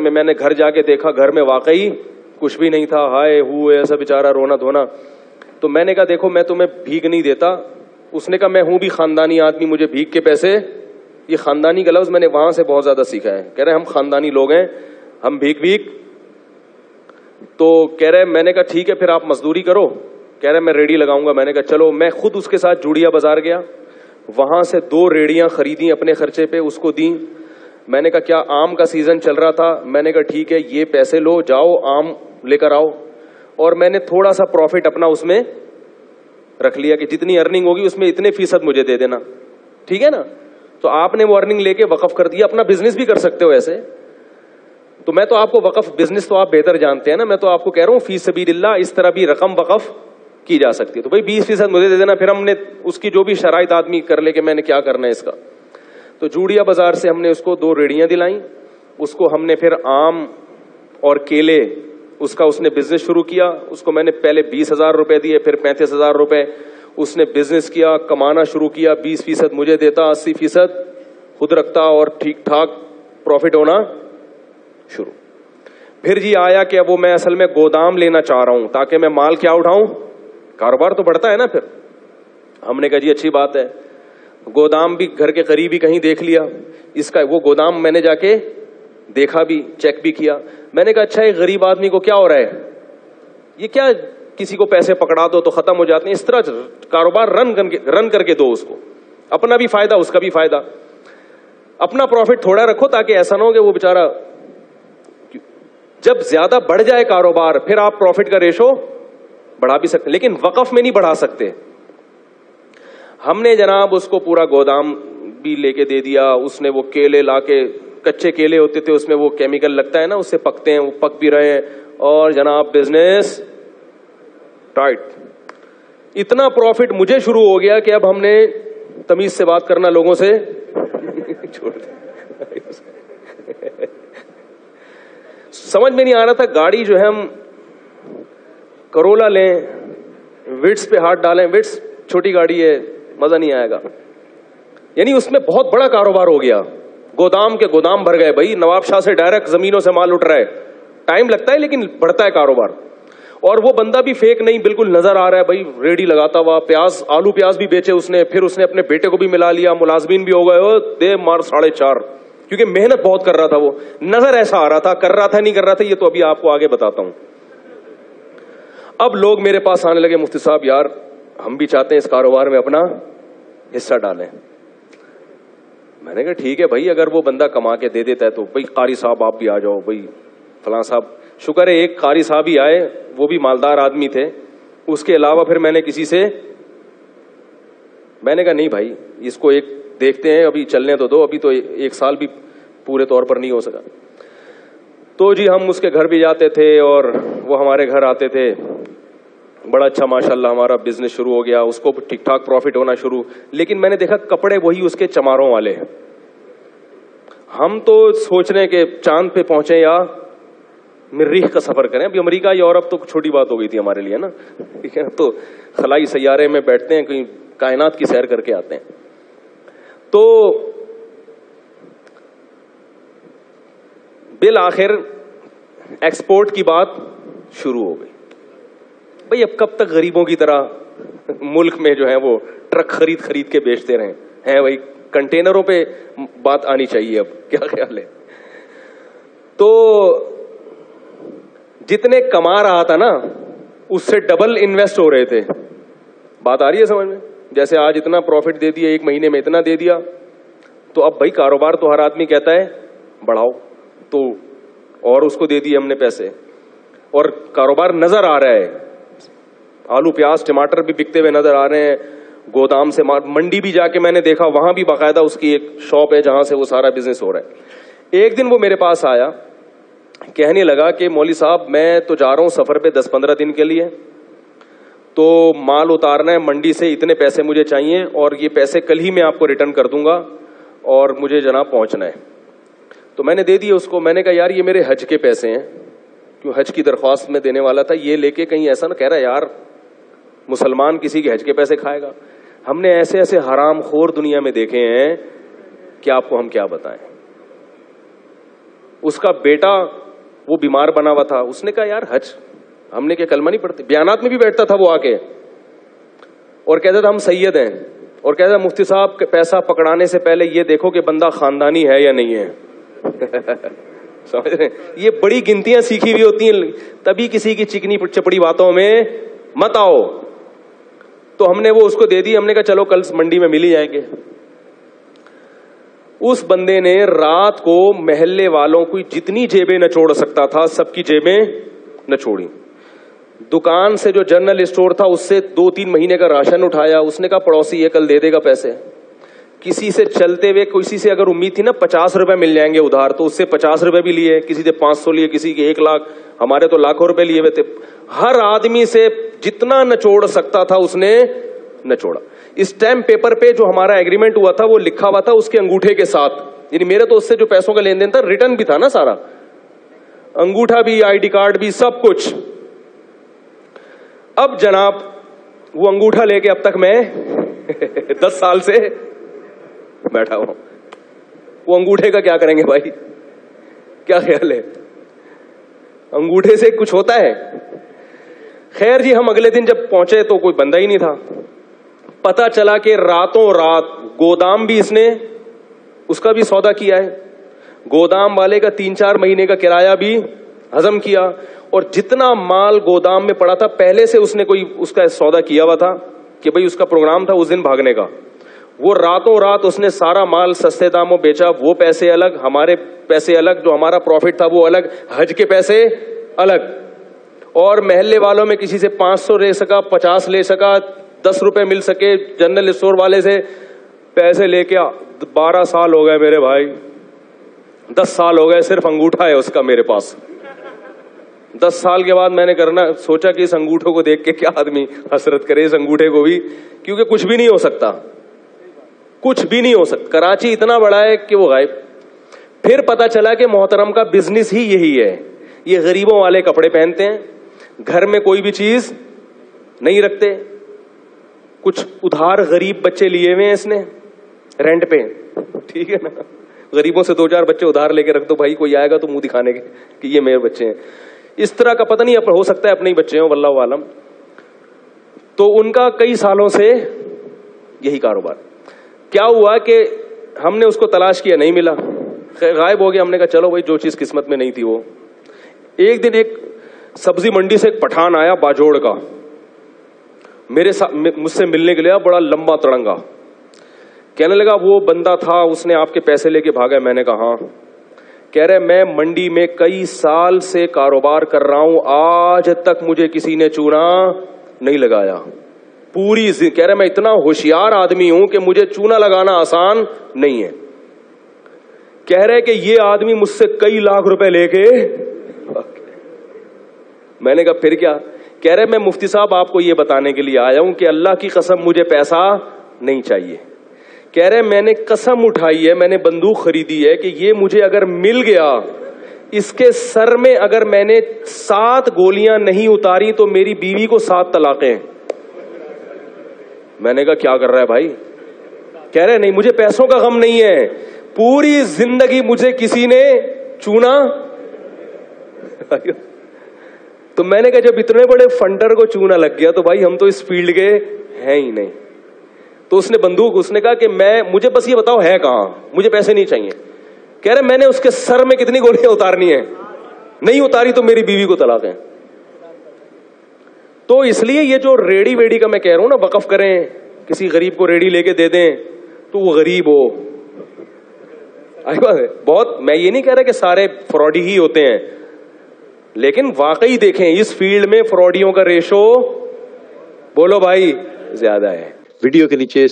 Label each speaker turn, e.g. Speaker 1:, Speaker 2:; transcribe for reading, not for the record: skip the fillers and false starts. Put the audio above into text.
Speaker 1: میں نے گھر جا کے دیکھا, گھر میں واقعی کچھ بھی نہیں تھا, ہائے ہوئے ایسا بیچارہ رونا دھونا. تو میں نے کہا دیکھو میں تمہیں بھیک نہیں دیتا. اس نے کہا میں ہوں بھی خاندانی آدمی, مجھے بھیک کے پیسے, یہ خاندانی کا لفظ میں نے وہاں سے بہت زیادہ سیکھا ہے. کہہ رہے ہم خاندانی لوگ ہیں, ہم بھیک. تو کہہ رہے میں نے کہا ٹھیک ہے پھر آپ مزدوری کرو. کہہ رہے میں ریڑھی لگاؤں گا. میں نے کہا چلو. میں خود اس کے ساتھ جوڑیا بازار گیا, وہاں سے 2 ریڑیاں خریدی اپنے خرچے پہ, اس کو دیں. میں نے کہا کیا آم کا سیزن چل رہا تھا, میں نے کہا ٹھیک ہے یہ پیسے لو, جاؤ آم لے کر آؤ. اور میں نے تھوڑا سا پروفٹ اپنا اس میں رکھ لیا کہ جتنی ارننگ ہوگی اس میں اتنے فیصد مجھے دے دینا, ٹھیک ہے نا. تو آپ نے وہ ارننگ لے کے وقف کر دیا. اپنا بزنس بھی کر سکتے ہو ایسے. تو میں تو آپ کو وقف بزنس تو آپ بہتر جانتے ہیں نا, میں تو آپ کو کہہ رہا ہوں فی سبیل اللہ اس طرح بھی رقم وقف کی جا سکتی ہے. تو بھائی 20% مجھے دے دینا. پھر ہم نے اس کی جو بھی شرائط آدمی کر لے کہ میں نے کیا کرنا ہے اس کا. تو جوڑیا بازار سے ہم نے اس کو 2 ریڑیاں دلائیں. اس کو ہم نے پھر آم اور کیلے اس کا اس نے بزنس شروع کیا. اس کو میں نے پہلے 20,000 روپے دیے, پھر 35,000 روپے. اس نے بزنس کیا, کمانا شروع کیا, 20% مجھے دیتا, 80% خود رکھتا اور ٹھیک ٹھاک پروفٹ ہونا شروع. پھر جی آیا کہ اب وہ میں اصل میں گودام لینا چاہ رہا ہوں تاکہ میں مال کیا اٹھاؤں, کاروبار تو بڑھتا ہے نا. پھر ہم نے کہا جی اچھی بات ہے. گودام بھی گھر کے قریب ہی کہیں دیکھ لیا. اس کا وہ گودام میں نے جا کے دیکھا بھی, چیک بھی کیا. میں نے کہا اچھا ایک غریب آدمی کو کیا ہو رہا ہے, یہ کیا کسی کو پیسے پکڑا دو تو ختم ہو جاتے ہیں, اس طرح کاروبار رن کر کے دو اس کو, اپنا بھی فائدہ اس کا بھی فائدہ. اپنا پروفٹ تھوڑا رکھو تاکہ ایسا نہ ہو کہ وہ بیچارہ جب زیادہ بڑھ جائے کاروبار پھر آپ پروفٹ کا ریشو بڑھا بھی سکتے, لیکن وقف میں نہیں بڑھا سکتے. ہم نے جناب اس کو پورا گودام بھی لے کے دے دیا. اس نے وہ کیلے لا کے, کچے کیلے ہوتے تھے اس میں وہ کیمیکل لگتا ہے نا, اس سے پکتے ہیں, وہ پک بھی رہے ہیں. اور جناب بزنس ٹائٹ. اتنا پروفٹ مجھے شروع ہو گیا کہ اب ہم نے تمیز سے بات کرنا لوگوں سے چھوڑ دیا. سمجھ میں نہیں آ رہا تھا. گاڑی جو ہے ہم کرولا لیں, وٹس پہ ہاتھ ڈالیں, وٹس چھوٹی گاڑی ہے, مزہ نہیں آئے گا. یعنی اس میں بہت بڑا کاروبار ہو گیا. گودام کے گودام بھر گئے بھائی, نواب شاہ سے ڈائریکٹ زمینوں سے مال اٹھ رہا ہے. ٹائم لگتا ہے لیکن بڑھتا ہے کاروبار. اور وہ بندہ بھی فیک نہیں, بالکل نظر آ رہا ہے بھائی, ریڈی لگاتا ہوا, پیاز آلو پیاز بھی بیچے اس نے. پھر اس نے اپنے بیٹے کو بھی ملا لیا, ملازمین بھی ہو گئے, دے مار 4.5, کیونکہ محنت بہت کر رہا تھا. وہ نظر ایسا آ رہا تھا, کر رہا تھا نہیں کر رہا تھا یہ تو ابھی آپ کو آگے بتاتا ہوں. اب لوگ میرے پاس آنے لگے, مفتی صاحب یار ہم بھی چاہتے ہیں اس کاروبار میں اپنا حصہ ڈالیں. میں نے کہا ٹھیک ہے بھائی, اگر وہ بندہ کما کے دے دیتا ہے تو بھائی قاری صاحب آپ بھی آ جاؤ, بھائی فلاں صاحب. شکر ہے ایک قاری صاحب ہی آئے, وہ بھی مالدار آدمی تھے. اس کے علاوہ پھر میں نے کسی سے, میں نے کہا نہیں بھائی اس کو ایک دیکھتے ہیں, ابھی چلنے تو دو, ابھی تو 1 سال بھی پورے طور پر نہیں ہو سکا. تو جی ہم اس کے گھر بھی جاتے تھے اور وہ ہمارے گھر آتے تھے. بڑا اچھا ماشاءاللہ ہمارا بزنس شروع ہو گیا. اس کو ٹھیک ٹھاک پروفٹ ہونا شروع. لیکن میں نے دیکھا کپڑے وہی اس کے چماروں والے. ہم تو سوچ رہے ہیں کہ چاند پہ پہنچے یا مریخ کا سفر کریں. ابھی امریکہ یورپ تو چھوٹی بات ہو گئی تھی ہمارے لیے نا, ٹھیک ہے, تو خلائی سیارے میں بیٹھتے ہیں, کہیں کائنات کی سیر کر کے آتے ہیں. تو بالآخر ایکسپورٹ کی بات شروع ہو گئی. بھئی اب کب تک غریبوں کی طرح ملک میں جو ہے وہ ٹرک خرید کے بیچتے رہیں ہیں بھائی, کنٹینروں پہ بات آنی چاہیے. اب کیا خیال ہے؟ تو جتنے کما رہا تھا نا اس سے ڈبل انویسٹ ہو رہے تھے. بات آ رہی ہے سمجھ میں؟ جیسے آج اتنا پروفٹ دے دیا, 1 مہینے میں اتنا دے دیا, تو اب بھائی کاروبار تو ہر آدمی کہتا ہے بڑھاؤ, تو اور اس کو دے دیے ہم نے پیسے, اور کاروبار نظر آ رہا ہے. آلو پیاز ٹماٹر بھی بکتے ہوئے نظر آ رہے ہیں. گودام سے منڈی بھی جا کے میں نے دیکھا, وہاں بھی باقاعدہ اس کی ایک شاپ ہے جہاں سے وہ سارا بزنس ہو رہا ہے. ایک دن وہ میرے پاس آیا, کہنے لگا کہ مولوی صاحب میں تو جا رہا ہوں سفر پہ 10-15 دن کے لیے, تو مال اتارنا ہے منڈی سے, اتنے پیسے مجھے چاہیے اور یہ پیسے کل ہی میں آپ کو ریٹرن کر دوں گا اور مجھے جناب پہنچنا ہے. تو میں نے دے دیے اس کو. میں نے کہا یار یہ میرے حج کے پیسے ہیں, کیوں حج کی درخواست میں دینے والا تھا, یہ لے کے کہیں ایسا نہ کہہ رہا یار مسلمان کسی کے حج کے پیسے کھائے گا. ہم نے ایسے ایسے حرام خور دنیا میں دیکھے ہیں کہ آپ کو ہم کیا بتائیں. اس کا بیٹا وہ بیمار بنا ہوا تھا. اس نے کہا یار حج ہم نے کیا کلمہ نہیں پڑھتے؟ بیانات میں بھی بیٹھتا تھا وہ آ کے اور کہتا تھا ہم سید ہیں, اور کہتا تھا مفتی صاحب پیسہ پکڑانے سے پہلے یہ دیکھو کہ بندہ خاندانی ہے یا نہیں ہے. سمجھ رہے ہیں؟ یہ بڑی گنتیاں سیکھی ہوئی ہوتی ہیں, تبھی کسی کی چکنی چپڑی باتوں میں مت آؤ. تو ہم نے وہ اس کو دے دی, ہم نے کہا چلو کل منڈی میں مل ہی جائیں گے. اس بندے نے رات کو محلے والوں کو جتنی جیبیں نچوڑ سکتا تھا سب کی جیبیں نچوڑی. دکان سے جو جنرل اسٹور تھا اس سے 2-3 مہینے کا راشن اٹھایا. اس نے کہا پڑوسی یہ کل دے دے گا پیسے. کسی سے چلتے ہوئے کسی سے اگر امید تھی نا 50 روپے مل جائیں گے ادھار, تو اس سے 50 روپے بھی لیے, کسی سے 500 لیے, کسی کے 1 لاکھ, ہمارے تو لاکھوں روپے لیے ہوئے تھے. ہر آدمی سے جتنا نچوڑ سکتا تھا اس نے نچوڑا. اسٹیمپ پیپر پہ جو ہمارا ایگریمنٹ ہوا تھا وہ لکھا ہوا تھا اس کے انگوٹھے کے ساتھ, یعنی میرے تو اس سے جو پیسوں کا لین دین تھا ریٹرن بھی تھا نا سارا, انگوٹھا بھی, ID کارڈ بھی, سب کچھ. اب جناب وہ انگوٹھا لے کے اب تک میں 10 سال سے بیٹھا ہوں. وہ انگوٹھے کا کیا کریں گے بھائی, کیا خیال ہے؟ انگوٹھے سے کچھ ہوتا ہے؟ خیر جی, ہم اگلے دن جب پہنچے تو کوئی بندہ ہی نہیں تھا. پتا چلا کہ راتوں رات گودام بھی اس نے اس کا بھی سودا کیا ہے, گودام والے کا 3-4 مہینے کا کرایہ بھی ہضم کیا, اور جتنا مال گودام میں پڑا تھا پہلے سے اس نے کوئی اس کا سودا کیا ہوا تھا کہ بھئی اس کا پروگرام تھا اس دن بھاگنے کا. وہ راتوں رات اس نے سارا مال سستے داموں بیچا. وہ پیسے الگ, ہمارے پیسے الگ, جو ہمارا پروفٹ تھا وہ الگ, حج کے پیسے الگ. اور محلے والوں میں کسی سے 500 لے سکا, 50 لے سکا, 10 روپے مل سکے, جنرل اسٹور والے سے پیسے لے کے 12 سال ہو گئے میرے بھائی, 10 سال ہو گئے, صرف انگوٹھا ہے اس کا میرے پاس. 10 سال کے بعد میں نے کرنا سوچا کہ اس انگوٹھوں کو دیکھ کے کیا آدمی حسرت کرے اس انگوٹھے کو بھی, کیونکہ کچھ بھی نہیں ہو سکتا, کچھ بھی نہیں ہو سکتا. کراچی اتنا بڑا ہے کہ وہ غائب. پھر پتا چلا کہ محترم کا بزنس ہی یہی ہے, یہ غریبوں والے کپڑے پہنتے ہیں, گھر میں کوئی بھی چیز نہیں رکھتے. کچھ ادھار غریب بچے لیے ہوئے ہیں اس نے رینٹ پہ, ٹھیک ہے نا, غریبوں سے 2-4 بچے ادھار لے کے رکھ دو بھائی, کوئی آئے گا تو منہ دکھانے کے کہ یہ میرے بچے ہیں. اس طرح کا پتہ نہیں ہو سکتا ہے اپنے ہی بچے ہوں, واللہ عالم. تو ان کا کئی سالوں سے یہی کاروبار. کیا ہوا کہ ہم نے اس کو تلاش کیا, نہیں ملا, غائب ہو گیا. ہم نے کہا چلو بھائی جو چیز قسمت میں نہیں تھی وہ. ایک دن ایک سبزی منڈی سے ایک پٹھان آیا باجوڑ کا, مجھ سے ملنے کے لیے, بڑا لمبا تڑنگا. کہنے لگا وہ بندہ تھا اس نے آپ کے پیسے لے کے بھاگا. میں نے کہا ہاں. کہہ رہے میں منڈی میں کئی سال سے کاروبار کر رہا ہوں, آج تک مجھے کسی نے چونا نہیں لگایا. پوری کہہ رہے میں اتنا ہوشیار آدمی ہوں کہ مجھے چونا لگانا آسان نہیں ہے. کہہ رہے کہ یہ آدمی مجھ سے کئی لاکھ روپے لے کے. میں نے کہا پھر کیا؟ کہہ رہے میں مفتی صاحب آپ کو یہ بتانے کے لیے آیا ہوں کہ اللہ کی قسم مجھے پیسہ نہیں چاہیے. کہہ رہے میں نے قسم اٹھائی ہے, میں نے بندوق خریدی ہے کہ یہ مجھے اگر مل گیا, اس کے سر میں اگر میں نے 7 گولیاں نہیں اتاری تو میری بیوی کو 7 طلاقیں. میں نے کہا کیا کر رہا ہے بھائی؟ کہہ رہے نہیں مجھے پیسوں کا غم نہیں ہے, پوری زندگی مجھے کسی نے چونا. تو میں نے کہا جب اتنے بڑے فنڈر کو چونا لگ گیا تو بھائی ہم تو اس فیلڈ کے ہیں ہی نہیں. تو اس نے بندوق, اس نے کہا کہ مجھے بس یہ بتاؤ ہے کہاں, مجھے پیسے نہیں چاہیے. کہہ رہے میں نے اس کے سر میں کتنی گولیاں اتارنی ہیں, نہیں اتاری تو میری بیوی کو طلاق ہے. تو اس لیے یہ جو ریڑی ویڑی کا میں کہہ رہا ہوں نا, وقف کریں, کسی غریب کو ریڑی لے کے دے دیں تو وہ غریب ہو. بہت, میں یہ نہیں کہہ رہا کہ سارے فراڈی ہی ہوتے ہیں, لیکن واقعی دیکھیں اس فیلڈ میں فراڈیوں کا ریشو بولو بھائی زیادہ ہے.
Speaker 2: ویڈیو کے نیچے